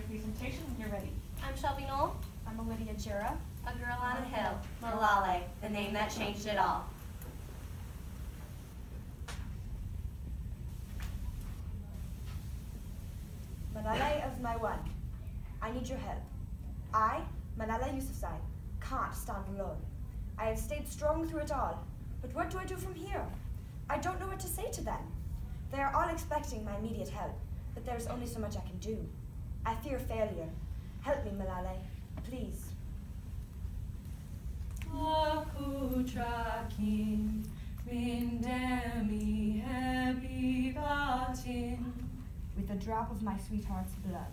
presentation when you're ready. I'm Shelby Knoll. I'm Olivia Jura. A girl on a hill. Malale, the name that changed it all. Malala of my one. I need your help. I, Malala Yousafzai, can't stand alone. I have stayed strong through it all, but what do I do from here? I don't know what to say to them. They are all expecting my immediate help, but there is only so much I can do. I fear failure. Help me, Malala, please. Aku trakin mindemi hebivatin With a drop of my sweetheart's blood.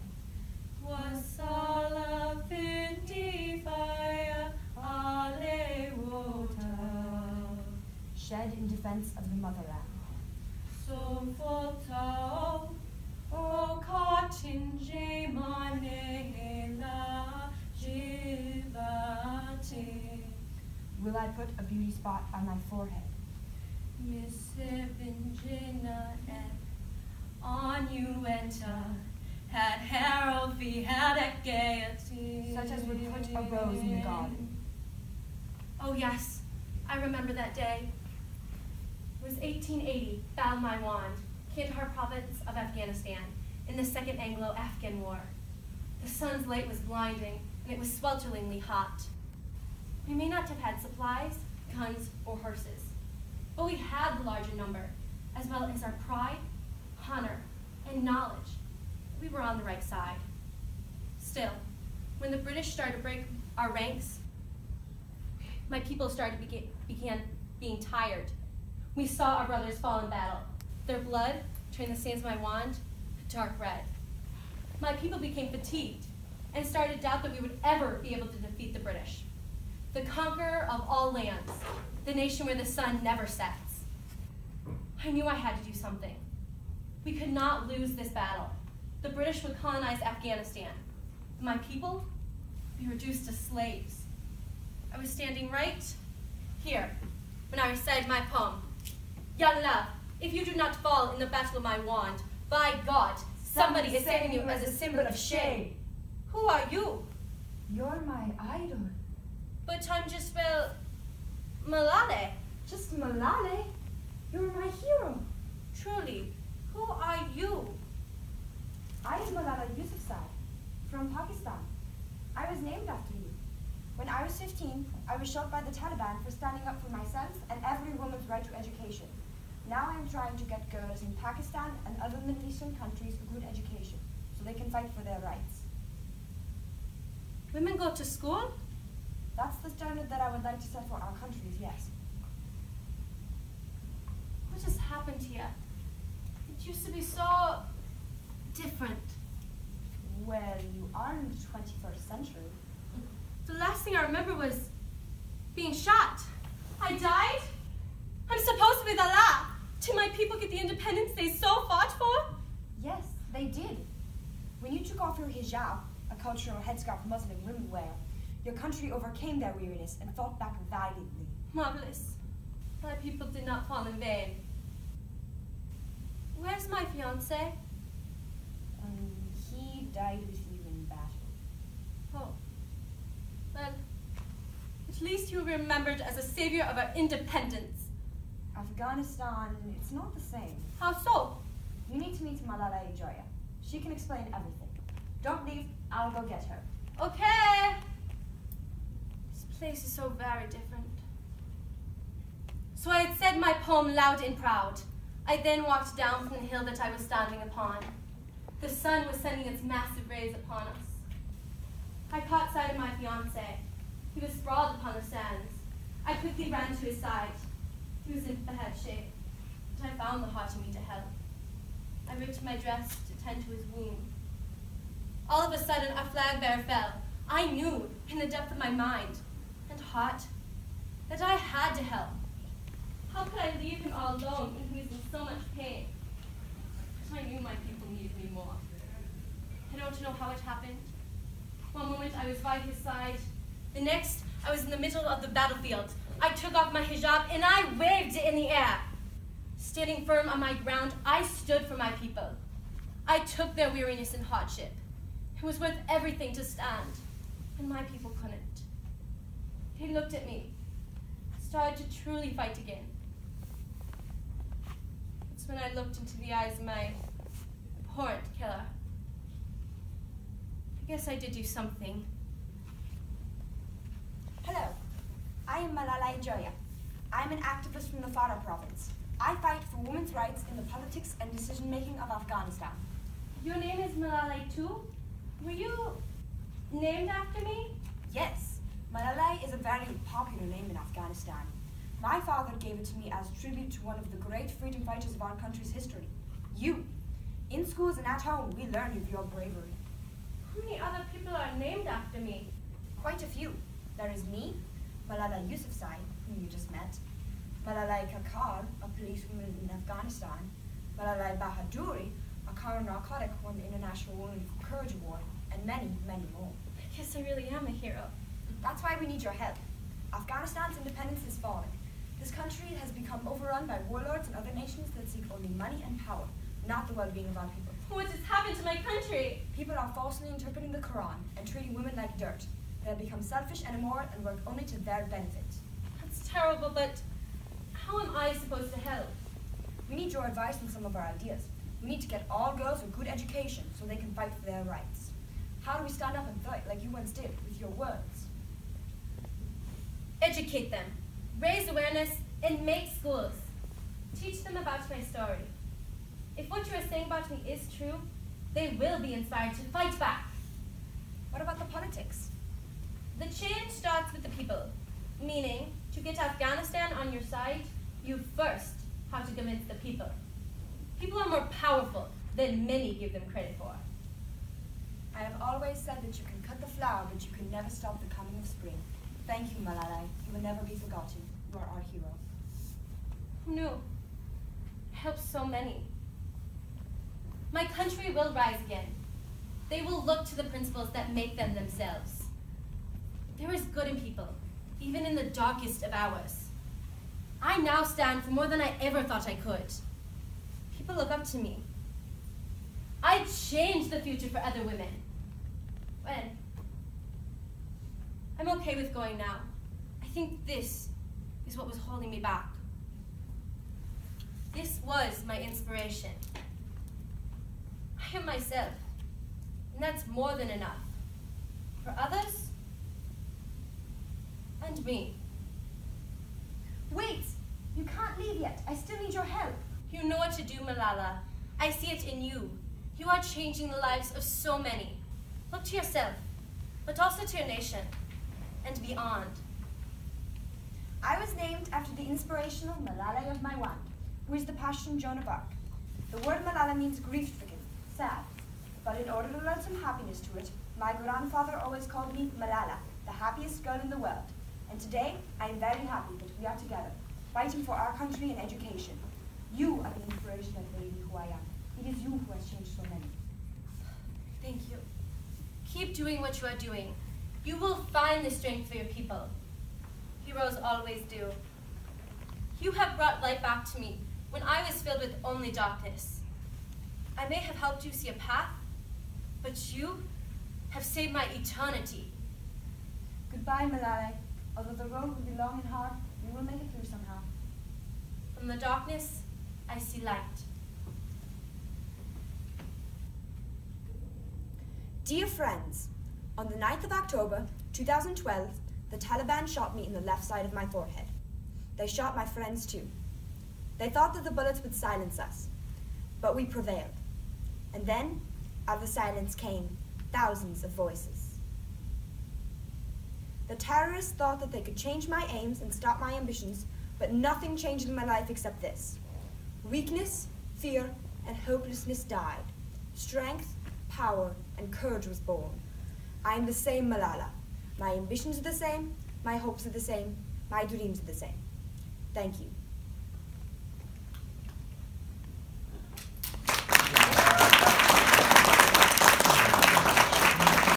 wasala findifaya alewota Shed in defense of the motherland. sofotao o katin jemanela jivatin Will I put a beauty spot on my forehead? Misivingina et on you enter had herald we had a gaiety Such as would put a rose in the garden. Oh yes, I remember that day. It was 1880, Battle My Wand, Kandahar province of Afghanistan, in the Second Anglo-Afghan War. The sun's light was blinding, and it was swelteringly hot. We may not have had supplies, guns, or horses, but we had the larger number, as well as our pride, honor, and knowledge. We were on the right side. Still, when the British started to break our ranks, my people began being tired. We saw our brothers fall in battle. Their blood turned the sands of my wand a dark red. My people became fatigued and started to doubt that we would ever be able to defeat the British. The conqueror of all lands, the nation where the sun never sets. I knew I had to do something. We could not lose this battle. The British would colonize Afghanistan. My people would be reduced to slaves. I was standing right here when I recited my poem. Young love, if you do not fall in the battle of my wand, by God, somebody is saving you as a symbol of shame. Who are you? You're my idol. But I'm just, well, Malale. Just Malala? You're my hero. Truly, who are you? I am Malala Yousafzai, from Pakistan. I was named after you. When I was 15, I was shot by the Taliban for standing up for myself and every woman's right to education. Now I am trying to get girls in Pakistan and other Middle Eastern countries a good education, so they can fight for their rights. Women go to school? That's the standard that I would like to set for our countries, yes. What has happened here? It used to be so different. Well, you are in the 21st century. The last thing I remember was being shot. I died? I'm supposed to be the law. Did my people get the independence they so fought for? Yes, they did. When you took off your hijab, a cultural headscarf Muslim women wear, your country overcame their weariness and fought back valiantly. Marvelous. My people did not fall in vain. Where's my fiancé? He died with you in battle. Oh. Well, at least you were remembered as a savior of our independence. Afghanistan, it's not the same. How so? You need to meet Malala Yousafzai. She can explain everything. Don't leave, I'll go get her. Okay. This place is so very different. So I had said my poem loud and proud. I then walked down from the hill that I was standing upon. The sun was sending its massive rays upon us. I caught sight of my fiancé. He was sprawled upon the sands. I quickly ran to his side. He was in bad shape, but I found the heart in me to help. I ripped my dress to tend to his wound. All of a sudden, a flag bearer fell. I knew, in the depth of my mind and heart, that I had to help. How could I leave him all alone when he was in so much pain? But I knew my people needed me more. I don't know how it happened. One moment I was by his side. The next, I was in the middle of the battlefield. I took off my hijab and I waved it in the air. Standing firm on my ground, I stood for my people. I took their weariness and hardship. It was worth everything to stand, and my people couldn't. They looked at me, started to truly fight again. It's when I looked into the eyes of my abhorrent killer. I guess I did do something. Hello, I am Malala Joya. I'm an activist from the Farah province. I fight for women's rights in the politics and decision-making of Afghanistan. Your name is Malala too? Were you named after me? Yes, Malala is a very popular name in Afghanistan. My father gave it to me as tribute to one of the great freedom fighters of our country's history, you. In schools and at home, we learn of your bravery. How many other people are named after me? Quite a few. There is me, Malala Yousafzai, whom you just met, Malala Kakar, a policewoman in Afghanistan, Malala Bahadur, a counter-narcotic won the International Women for Courage Award, and many, many more. I guess I really am a hero. That's why we need your help. Afghanistan's independence is falling. This country has become overrun by warlords and other nations that seek only money and power, not the well-being of our people. What has happened to my country? People are falsely interpreting the Quran and treating women like dirt. They have become selfish and immoral and work only to their benefit. That's terrible, but how am I supposed to help? We need your advice on some of our ideas. We need to get all girls a good education so they can fight for their rights. How do we stand up and fight like you once did with your words? Educate them, raise awareness, and make schools. Teach them about my story. If what you are saying about me is true, they will be inspired to fight back. What about the politics? The change starts with the people, meaning to get Afghanistan on your side, you first have to convince the people. People are more powerful than many give them credit for. I have always said that you can cut the flower, but you can never stop the coming of spring. Thank you, Malala. You will never be forgotten. You are our hero. Who knew? It helps so many. My country will rise again. They will look to the principles that make them themselves. There is good in people, even in the darkest of hours. I now stand for more than I ever thought I could. People look up to me. I changed the future for other women. When? I'm okay with going now. I think this is what was holding me back. This was my inspiration. I am myself, and that's more than enough. For others, and me. Wait! You can't leave yet. I still need your help. You know what to do, Malala. I see it in you. You are changing the lives of so many. Look to yourself, but also to your nation, and beyond. I was named after the inspirational Malala of my wand, who is the Pashtun Joan of Arc. The word Malala means grief-stricken, sad. But in order to learn some happiness to it, my grandfather always called me Malala, the happiest girl in the world. And today, I am very happy that we are together, fighting for our country and education. You are the inspiration that made me who I am. It is you who has changed so many. Thank you. Keep doing what you are doing. You will find the strength for your people. Heroes always do. You have brought light back to me when I was filled with only darkness. I may have helped you see a path, but you have saved my eternity. Goodbye, Malala. Although the road will be long and hard, we will make it through somehow. From the darkness, I see light. Dear friends, on the 9th of October, 2012, the Taliban shot me in the left side of my forehead. They shot my friends too. They thought that the bullets would silence us, but we prevailed. And then, out of the silence came thousands of voices. The terrorists thought that they could change my aims and stop my ambitions, but nothing changed in my life except this. Weakness, fear, and hopelessness died. Strength, power, and courage was born. I am the same Malala. My ambitions are the same, my hopes are the same, my dreams are the same. Thank you.